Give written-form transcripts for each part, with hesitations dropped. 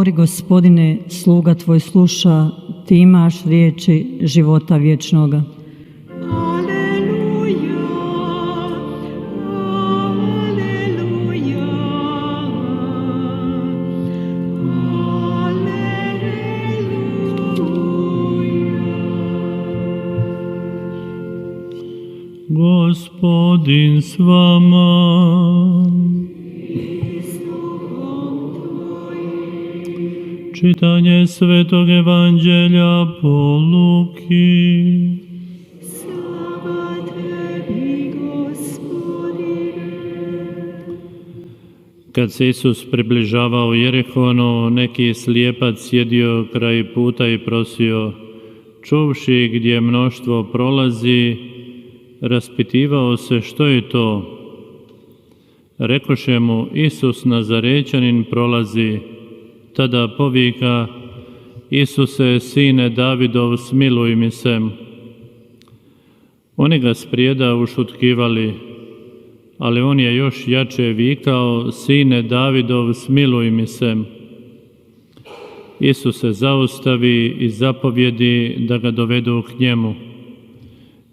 Govori, Gospodine, sluga Tvoj sluša, Ti imaš riječi života vječnoga. Gospodin s vama. Čitanje Svetog Evanđelja po Luki. Slava Tebi, Gospodine. Kad se Isus približavao Jerihonu, neki slijepac sjedio kraj puta i prosio, čuvši gdje mnoštvo prolazi, raspitivao se što je to. Rekoše mu, Isus Nazarećanin prolazi. Tada povika, Isuse, sine Davidov, smiluj mi se. Oni ga sprijeda ušutkivali, ali on je još jače vikao, sine Davidov, smiluj mi se. Isus se zaustavi i zapovjedi da ga dovedu k njemu.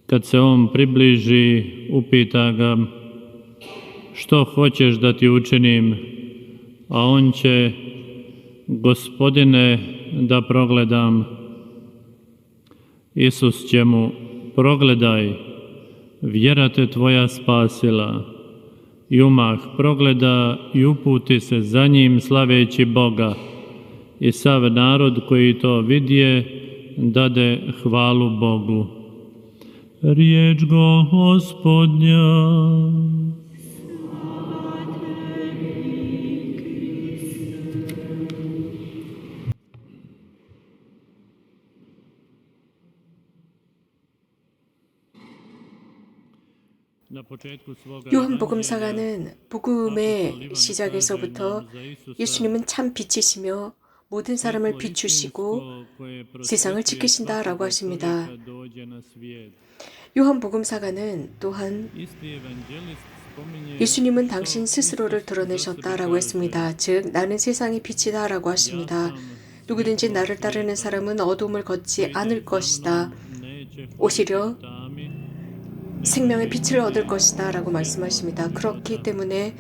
Kad se on približi, upita ga, što hoćeš da ti učinim? A on će, Gospodine, da progledam. Isus će mu, progledaj, vjera te tvoja spasila. I umah progleda i uputi se za njim slaveći Boga. I sav narod koji to vidje, dade hvalu Bogu. Riječ Gospodnja. 요한복음사가는 복음의 시작에서부터 예수님은 참 빛이시며 모든 사람을 비추시고 세상을 지키신다라고 하십니다. 요한복음사가는 또한 예수님은 당신 스스로를 드러내셨다라고 했습니다. 즉 나는 세상의 빛이다라고 하십니다. 누구든지 나를 따르는 사람은 어둠을 걷지 않을 것이다. 오히려 생명의 빛을 얻을 것이다 라고 말씀하십니다. 그렇기 때문에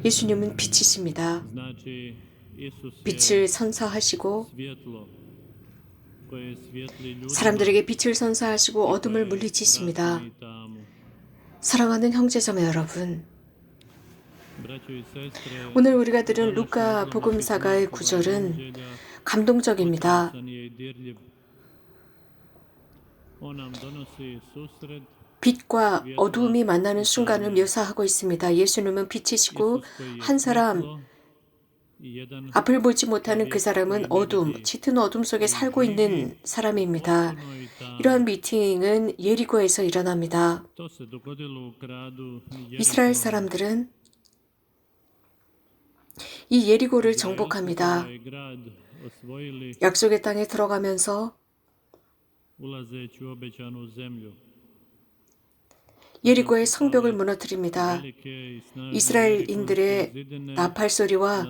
예수님은 빛이십니다. 빛을 선사하시고 사람들에게 빛을 선사하시고 어둠을 물리치십니다. 사랑하는 형제자매 여러분, 오늘 우리가 들은 루카 복음사가의 구절은 감동적입니다. 빛과 어두움이 만나는 순간을 묘사하고 있습니다. 예수님은 빛이시고 한 사람, 앞을 보지 못하는 그 사람은 어둠, 짙은 어둠 속에 살고 있는 사람입니다. 이러한 미팅은 예리고에서 일어납니다. 이스라엘 사람들은 이 예리고를 정복합니다. 약속의 땅에 들어가면서 예리고의 성벽을 무너뜨립니다. 이스라엘인들의 나팔 소리와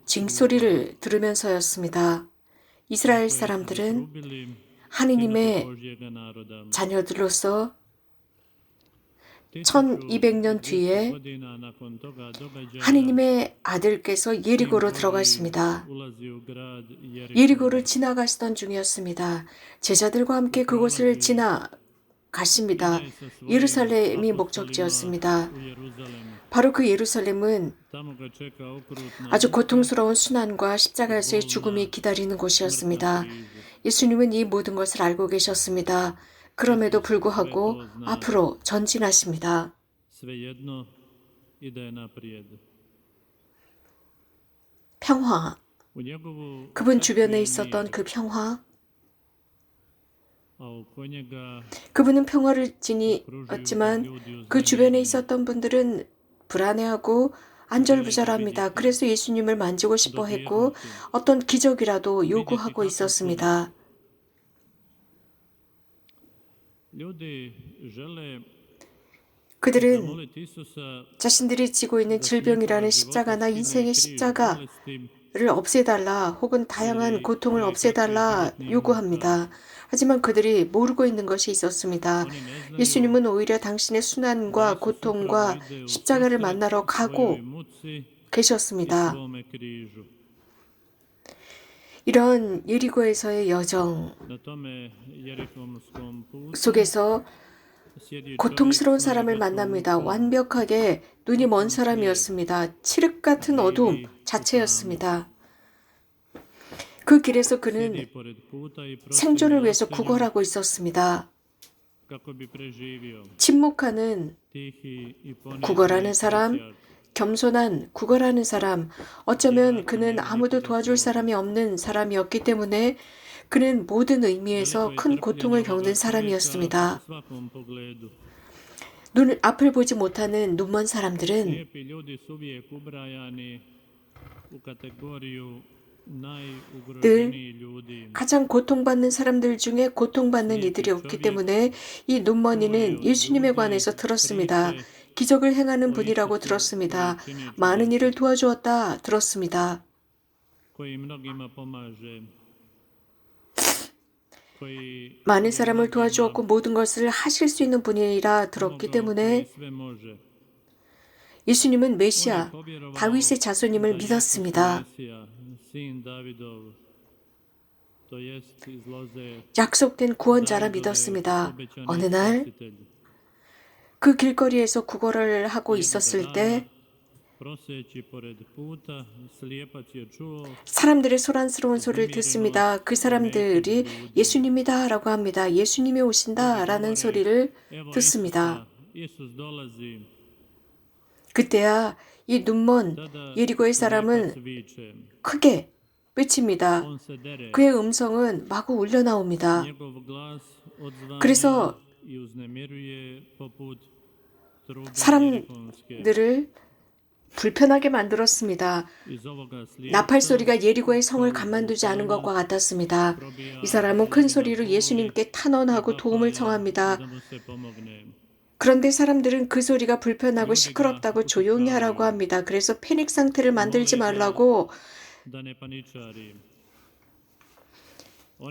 징소리를 들으면서였습니다. 이스라엘 사람들은 하느님의 자녀들로서 1200년 뒤에 하느님의 아들께서 예리고로 들어가십니다. 예리고를 지나가시던 중이었습니다. 제자들과 함께 그곳을 지나가십니다. 예루살렘이 목적지였습니다. 바로 그 예루살렘은 아주 고통스러운 순환과 십자가에서의 죽음이 기다리는 곳이었습니다. 예수님은 이 모든 것을 알고 계셨습니다. 그럼에도 불구하고 앞으로 전진하십니다. 평화, 그분 주변에 있었던 그 평화, 그분은 평화를 지니었지만 그 주변에 있었던 분들은 불안해하고 안절부절합니다. 그래서 예수님을 만지고 싶어 했고 어떤 기적이라도 요구하고 있었습니다. 그들은 자신들이 지고 있는 질병이라는 십자가나 인생의 십자가, 없애달라 혹은 다양한 고통을 없애달라 요구합니다. 하지만 그들이 모르고 있는 것이 있었습니다. 예수님은 오히려 당신의 순환과 고통과 십자가를 만나러 가고 계셨습니다. 이런 예리고에서의 여정 속에서 고통스러운 사람을 만납니다. 완벽하게 눈이 먼 사람이었습니다. 칠흑 같은 어두움 자체였습니다. 그 길에서 그는 생존을 위해서 구걸하고 있었습니다. 침묵하는 구걸하는 사람, 겸손한 구걸하는 사람, 어쩌면 그는 아무도 도와줄 사람이 없는 사람이었기 때문에 그는 모든 의미에서 큰 고통을 겪는 사람이었습니다. 눈을 앞을 보지 못하는 눈먼 사람들은 늘 가장 고통받는 사람들 중에 고통받는 이들이었기 때문에 이 눈먼이는 예수님에 관해서 들었습니다. 기적을 행하는 분이라고 들었습니다. 많은 일을 도와주었다 들었습니다. 많은 사람을 도와주었고 모든 것을 하실 수 있는 분이라 들었기 때문에 예수님은 메시아, 다윗의 자손임을 믿었습니다. 약속된 구원자라 믿었습니다. 어느 날 그 길거리에서 구걸을 하고 있었을 때 사람들의 소란스러운 소리를 듣습니다. 그 사람들이 예수님이다 라고 합니다. 예수님이 오신다 라는 소리를 듣습니다. 그때야 이 눈먼 예리고의 사람은 크게 외칩니다. 그의 음성은 마구 울려 나옵니다. 그래서 사람들을 불편하게 만들었습니다. 나팔 소리가 예리고의 성을 가만두지 않은 것과 같았습니다. 이 사람은 큰 소리로 예수님께 탄원하고 도움을 청합니다. 그런데 사람들은 그 소리가 불편하고 시끄럽다고 조용히 하라고 합니다. 그래서 패닉 상태를 만들지 말라고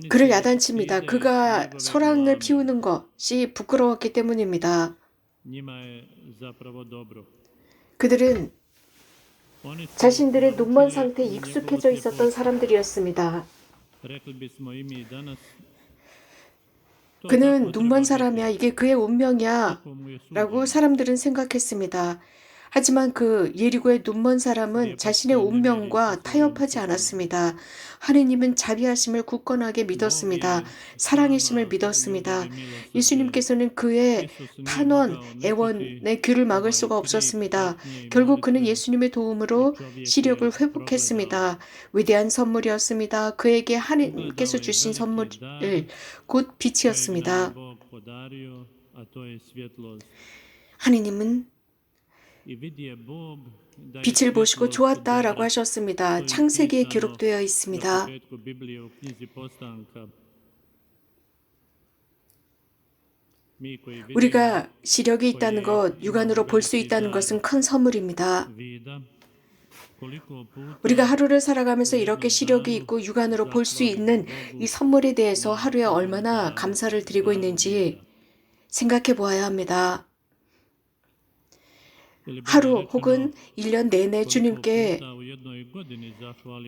그를 야단칩니다. 그가 소란을 피우는 것이 부끄러웠기 때문입니다. 그들은 자신들의 눈먼 상태에 익숙해져 있었던 사람들이었습니다. 그는 눈먼 사람이야. 이게 그의 운명이야. 라고 사람들은 생각했습니다. 하지만 그 예리고의 눈먼 사람은 자신의 운명과 타협하지 않았습니다. 하느님은 자비하심을 굳건하게 믿었습니다. 사랑이심을 믿었습니다. 예수님께서는 그의 탄원, 애원의 귀를 막을 수가 없었습니다. 결국 그는 예수님의 도움으로 시력을 회복했습니다. 위대한 선물이었습니다. 그에게 하느님께서 주신 선물, 곧 빛이었습니다. 하느님은 빛을 보시고 좋았다라고 하셨습니다. 창세기에 기록되어 있습니다. 우리가 시력이 있다는 것, 육안으로 볼 수 있다는 것은 큰 선물입니다. 우리가 하루를 살아가면서 이렇게 시력이 있고 육안으로 볼 수 있는 이 선물에 대해서 하루에 얼마나 감사를 드리고 있는지 생각해 보아야 합니다. 하루 혹은 1년 내내 주님께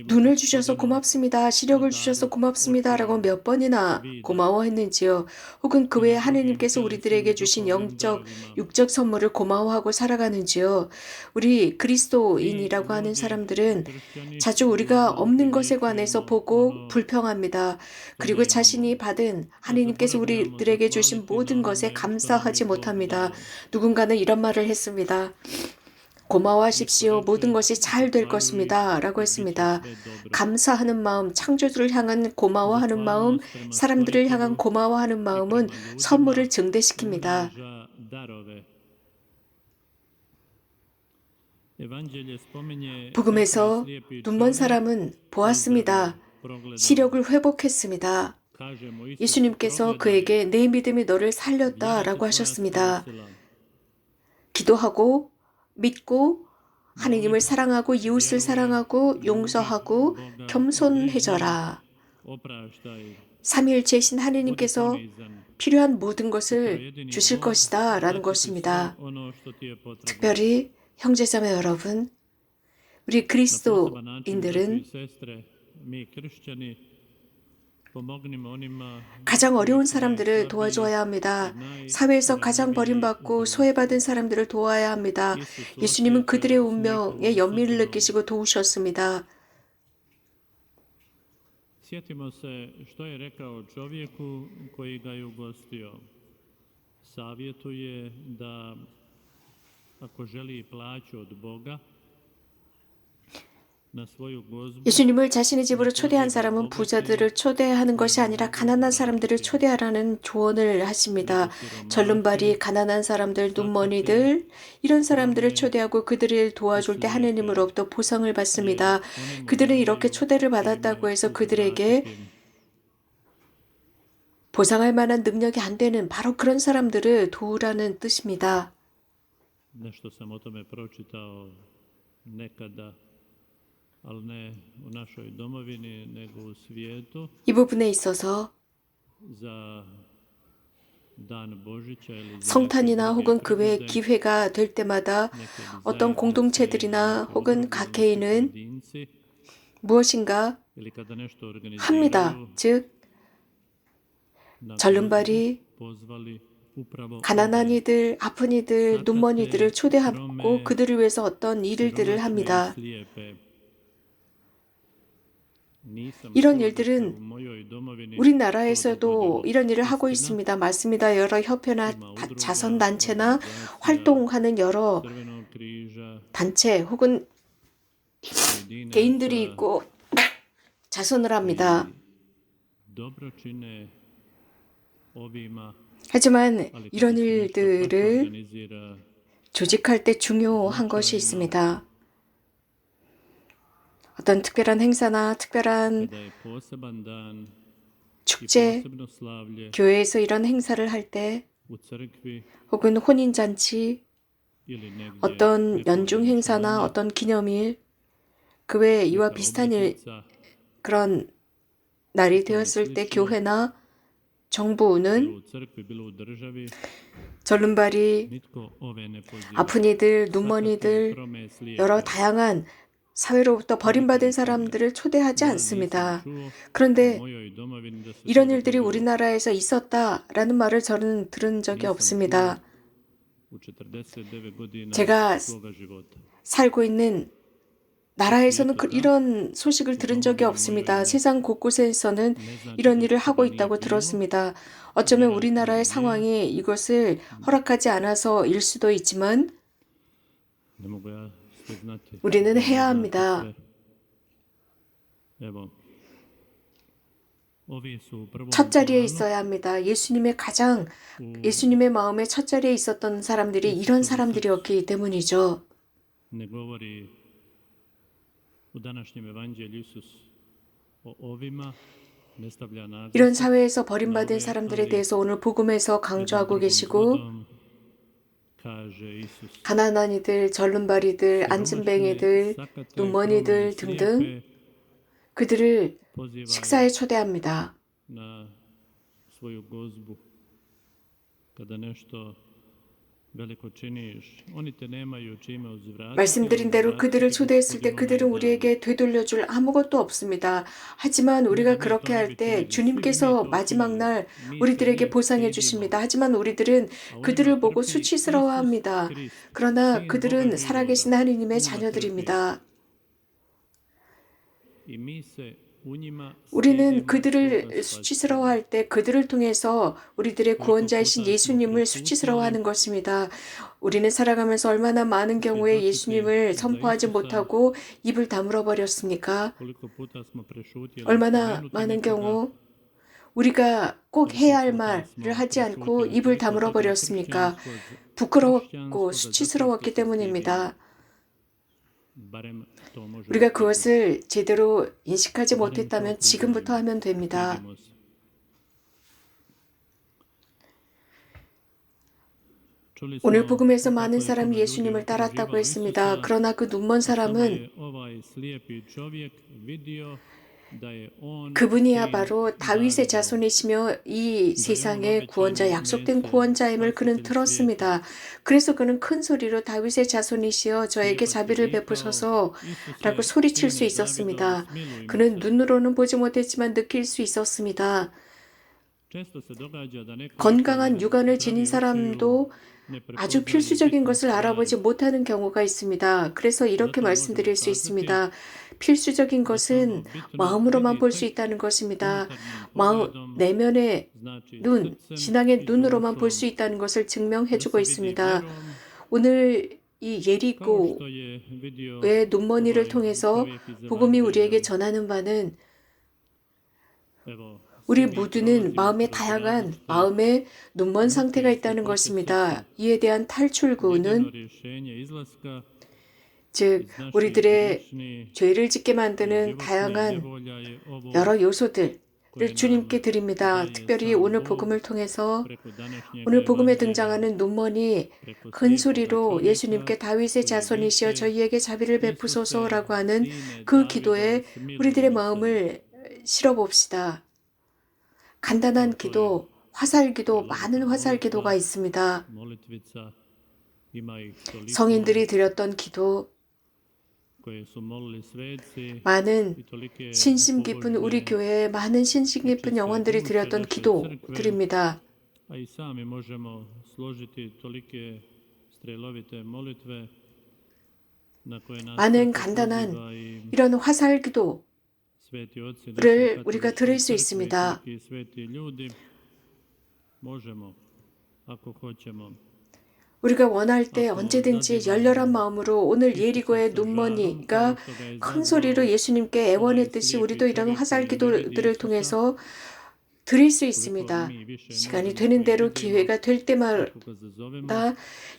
눈을 주셔서 고맙습니다. 시력을 주셔서 고맙습니다. 라고 몇 번이나 고마워했는지요. 혹은 그 외에 하느님께서 우리들에게 주신 영적, 육적 선물을 고마워하고 살아가는지요. 우리 그리스도인이라고 하는 사람들은 자주 우리가 없는 것에 관해서 보고 불평합니다. 그리고 자신이 받은 하느님께서 우리들에게 주신 모든 것에 감사하지 못합니다. 누군가는 이런 말을 했습니다. 고마워하십시오. 모든 것이 잘 될 것입니다. 라고 했습니다. 감사하는 마음, 창조주를 향한 고마워하는 마음, 사람들을 향한 고마워하는 마음은 선물을 증대시킵니다. 복음에서 눈먼 사람은 보았습니다. 시력을 회복했습니다. 예수님께서 그에게 내 믿음이 너를 살렸다 라고 하셨습니다. 기도하고 믿고 하느님을 사랑하고 이웃을 사랑하고 용서하고 겸손해져라. 삼위일체이신 하느님께서 필요한 모든 것을 주실 것이다 라는 것입니다. 특별히 형제자매 여러분, 우리 그리스도인들은 가장 어려운 사람들을 도와줘야 합니다. 사회에서 가장 버림받고 소외받은 사람들을 도와야 합니다. 예수님은 그들의 운명에 연민을 느끼시고 도우셨습니다. Sjetimo se što je rekao čovjeku koji ga je ugostio. Savjetuje da ako želi plaću od Boga na svoju gozbu 예수님을 자신의 집으로 초대한 사람은 부자들을 초대하는 것이 아니라 가난한 사람들을 초대하라는 조언을 하십니다. 절름발이, 가난한 사람들, 눈머니들 이런 사람들을 초대하고 그들을 도와줄 때 하느님으로부터 보상을 받습니다. 그들은 이렇게 초대를 받았다고 해서 그들에게 보상할 만한 능력이 안 되는 바로 그런 사람들을 도우라는 뜻입니다. nešto sam o tome pročitao nekada, ali ne u našoj domovini, nego u svijetu. 이 부분에 있어서 za Dan Božića ili za 성탄이나 neke 혹은 druge 그 외 prigod에 기회가 될 때마다 neke 어떤 zajednice 공동체들이나 ili 혹은 pojedinci 각개인은 pojedinci 무엇인가 ili kada nešto 합니다. organiziraju 즉 na 절름발이 gozbu pozvali upravo 가난한 ove 이들, 아픈 이들, 눈먼이들을 초대하고 그들을 위해서 어떤 일들을 siromašne i 합니다. slijepe. Nisam 이런 čuo da se 일들은 u mojoj domovini to 우리나라에서도 dogodilo. 이런 일을 하고 Istina, 있습니다. 맞습니다. 여러 협회나 ima udruga, 자선단체나 organizacija 활동하는 여러 Crvenog križa, 단체 혹은 개인들이 pojedinaca 있고 자선을 합니다. koji dobro čine ovima, 하지만 ali 이런 kada se nešto pak 일들을 organizira 조직할 때 중요한 것이 있습니다. 어떤 특별한 행사나 특별한 kada je poseban dan i 축제, posebno slavlje 교회에서 이런 행사를 할 때 u crkvi 혹은 혼인잔치, ili negdje 어떤 preko 연중 행사나 vjenčanja, 어떤 기념일, 그 외에 이와 neka 비슷한 일, obljetnica 그런 날이 i tome 되었을 때 slično, 교회나 bilo 정부는 u crkvi, bilo u državi, 절름발이, nitko ove ne poziva. 아픈 이들, Svakate 눈먼이들, hrome 여러 slijepe. 다양한 사회로부터 버림받은 사람들을 초대하지 Ja nisam 않습니다. čuo u 그런데 mojoj domovini da se to 이런 일들이 dogodilo. 우리나라에서 있었다라는 말을 저는 들은 적이 Nisam 없습니다. čuo u 49 godina 제가 svoga života. 살고 있는 나라에서는 이런 소식을 들은 적이 없습니다. 세상 곳곳에서는 Ne znači 이런 da 일을 toga 하고 nije 있다고 bilo, 들었습니다. 어쩌면 우리나라의 상황이 이것을 허락하지 않아서일 수도 있지만 ne mogu ja sve znati. 우리는 Ne 해야 znate 합니다. sve. Evo, ovi su u prvom 첫 자리에 planu 있어야 합니다. u 예수님의 마음에 첫 자리에 있었던 사람들이 이런 사람들이었기 때문이죠. ne govori u današnjem evanđelju Isus o ovima, ne stavlja 이런 naglasak 사회에서 na 버림받은 ove, 사람들에 ali 대해서 오늘 복음에서 jednim 강조하고 drugom 계시고 zgodom kaže Isus 가난한 이들, 절름발이들, siromašne, 안진뱅이들, sakate, 눈먼이들 hrome i 등등 slijepe 그들을 poziva 식사에 초대합니다. na svoju gozbu. Kada nešto veliko činiš, oni te nemaju čime uzvratiti. 말씀드린 대로 그들을 초대했을 때 Gospodinu 그들은 na dan. 우리에게 되돌려줄 아무것도 없습니다. 하지만 우리가 그렇게 할 때 주님께서 마지막 날 우리들에게 보상해 주십니다. 하지만 우리들은 그들을 보고 수치스러워합니다. 그러나 그들은 살아계신 하느님의 자녀들입니다. I mi se u njima 우리는 stidimo 그들을 svoga 수치스러워할 때 그들을 통해서 우리들의 구원자이신 예수님을 수치스러워하는 것입니다. 우리는 살아가면서 얼마나 많은 경우에 예수님을 선포하지 못하고 입을 다물어 버렸습니까? koliko puta smo prešutjeli 얼마나 spomenuti 많은 nekoga, 경우 우리가 꼭 해야 할 말을 smo 하지 않고 prešutjeli 입을 koliko 다물어 toga 버렸습니까? kršćanskog- 부끄럽고 kršćanskoga 수치스러웠기 zato što se 때문입니다. stidimo. Barem to možemo 우리가 priznati. 그것을 제대로 인식하지 못했다면 지금부터 하면 됩니다. Stidimo se. 오늘 복음에서 많은 사람이 예수님을 따랐다고 했습니다. 그러나 그 눈먼 사람은 그분이야 바로 다윗의 자손이시며 이 세상의 구원자, 약속된 구원자임을 그는 들었습니다. 그래서 그는 큰 소리로 다윗의 자손이시여 저에게 자비를 베푸소서 라고 소리칠 수 있었습니다. 그는 눈으로는 보지 못했지만 느낄 수 있었습니다. 건강한 육안을 지닌 사람도 아주 필수적인 것을 알아보지 못하는 경우가 있습니다. 그래서 이렇게 말씀드릴 수 있습니다. 필수적인 것은 마음으로만 볼 수 있다는 것입니다. 내면의 눈, 신앙의 눈으로만 볼 수 있다는 것을 증명해주고 있습니다. 오늘 이 예리고의 눈먼이를 통해서 복음이 우리에게 전하는 바는 우리 모두는 마음에 다양한 마음의 눈먼 상태가 있다는 것입니다. 이에 대한 탈출구는 즉 우리들의 죄를 짓게 만드는 다양한 여러 요소들을 주님께 드립니다. 특별히 오늘 복음을 통해서 오늘 복음에 등장하는 눈먼이 큰 소리로 예수님께 다윗의 자손이시여 저희에게 자비를 베푸소서라고 하는 그 기도에 우리들의 마음을 실어봅시다. 간단한 기도, 화살기도, 많은 화살기도가 있습니다. 성인들이 드렸던 기도, 많은 신심 깊은 우리 교회에 많은 신심 깊은 영혼들이 드렸던 기도드립니다. 많은 간단한 이런 화살기도 를 우리가 들을 수 있습니다. 우리가 원할 때 언제든지 열렬한 마음으로 오늘 예리고의 눈먼이가 큰 소리로 예수님께 애원했듯이 우리도 이런 화살기도들을 통해서 드릴 수 있습니다. 시간이 되는 대로 기회가 될 때마다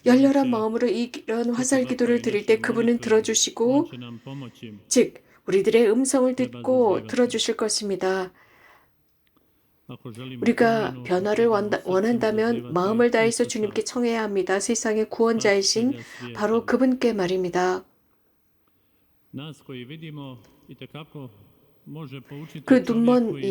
열렬한 마음으로 이런 화살기도를 드릴 때 그분은 들어주시고 즉 우리들의 음성을 듣고 들어주실 것입니다. 우리가 변화를 원한다면 마음을 다해서 주님께 청해야 합니다. 세상의 구원자이신 바로 그분께 말입니다. 그 눈먼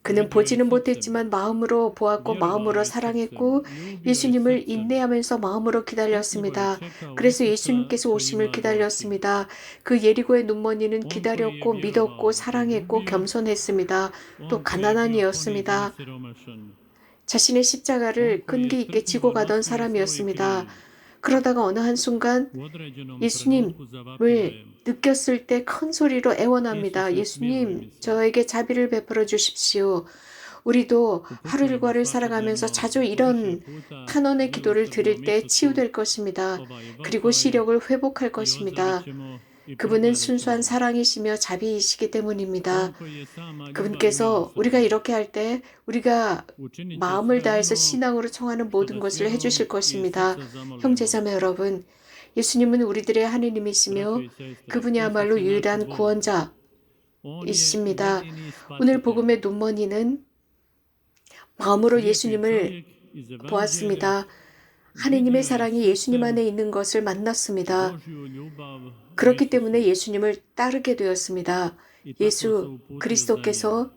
그는 보지는 못했지만 마음으로 보았고 마음으로 사랑했고 예수님을 인내하면서 마음으로 기다렸습니다. 그래서 예수님께서 오심을 기다렸습니다. 그 예리고의 눈먼이는 기다렸고 믿었고 사랑했고 겸손했습니다. 또 가난한 이였습니다. 자신의 십자가를 끈기 있게 지고 가던 사람이었습니다. 그러다가 어느 한순간 예수님을 느꼈을 때 큰 소리로 애원합니다. 예수님, 저에게 자비를 베풀어 주십시오. 우리도 하루 일과를 살아가면서 자주 이런 탄원의 기도를 드릴 때 치유될 것입니다. 그리고 시력을 회복할 것입니다. 그분은 순수한 사랑이시며 자비이시기 때문입니다. 그분께서 우리가 이렇게 할 때 우리가 마음을 다해서 신앙으로 청하는 모든 것을 해주실 것입니다. 형제자매 여러분, 예수님은 우리들의 하느님이시며 그분이야말로 유일한 구원자이십니다. 오늘 복음의 눈먼이는 마음으로 예수님을 보았습니다. 하느님의 사랑이 예수님 안에 있는 것을 만났습니다. 그렇기 때문에 예수님을 따르게 되었습니다. 예수 그리스도께서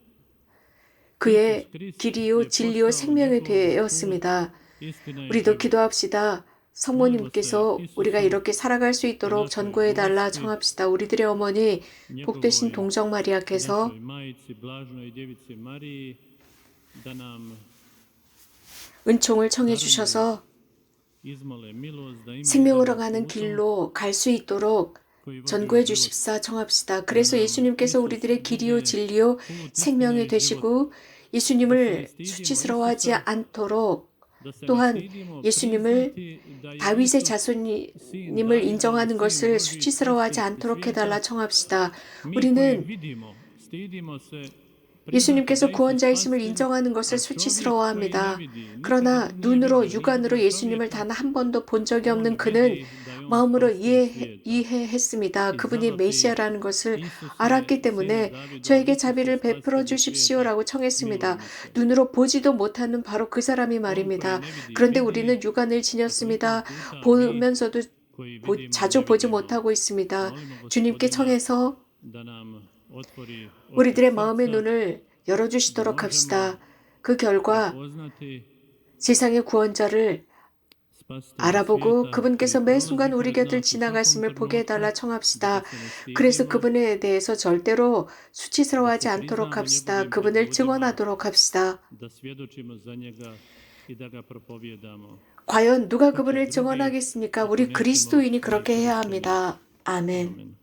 그의 길이요 진리요 생명이 되었습니다. 우리도 기도합시다. 성모님께서 우리가 이렇게 살아갈 수 있도록 전구해달라 청합시다. 우리들의 어머니 복되신 동정 마리아께서 은총을 청해 주셔서 생명으로 가는 길로 갈 수 있도록 전구해 주십사 청합시다. 그래서 예수님께서 우리들의 길이요 진리요 생명이 되시고 예수님을 수치스러워하지 않도록 또한 예수님을 다윗의 자손님을 인정하는 것을 수치스러워하지 않도록 해달라 청합시다. 우리는 예수님께서 구원자이심을 인정하는 것을 수치스러워합니다. 그러나 눈으로 육안으로 예수님을 단 한 번도 본 적이 없는 그는 마음으로 이해했습니다. 그분이 메시아라는 것을 알았기 때문에 저에게 자비를 베풀어 주십시오라고 청했습니다. 눈으로 보지도 못하는 바로 그 사람이 말입니다. 그런데 우리는 육안을 지녔습니다. 보면서도 자주 보지 못하고 있습니다. 주님께 청해서 우리들의 마음의 눈을 열어주시도록 합시다. 그 결과 세상의 구원자를 알아보고 그분께서 매 순간 우리 곁을 지나가심을 보게 해달라 청합시다. 그래서 그분에 대해서 절대로 수치스러워하지 않도록 합시다. 그분을 증언하도록 합시다. 과연 누가 그분을 증언하겠습니까? 우리 그리스도인이 그렇게 해야 합니다. 아멘.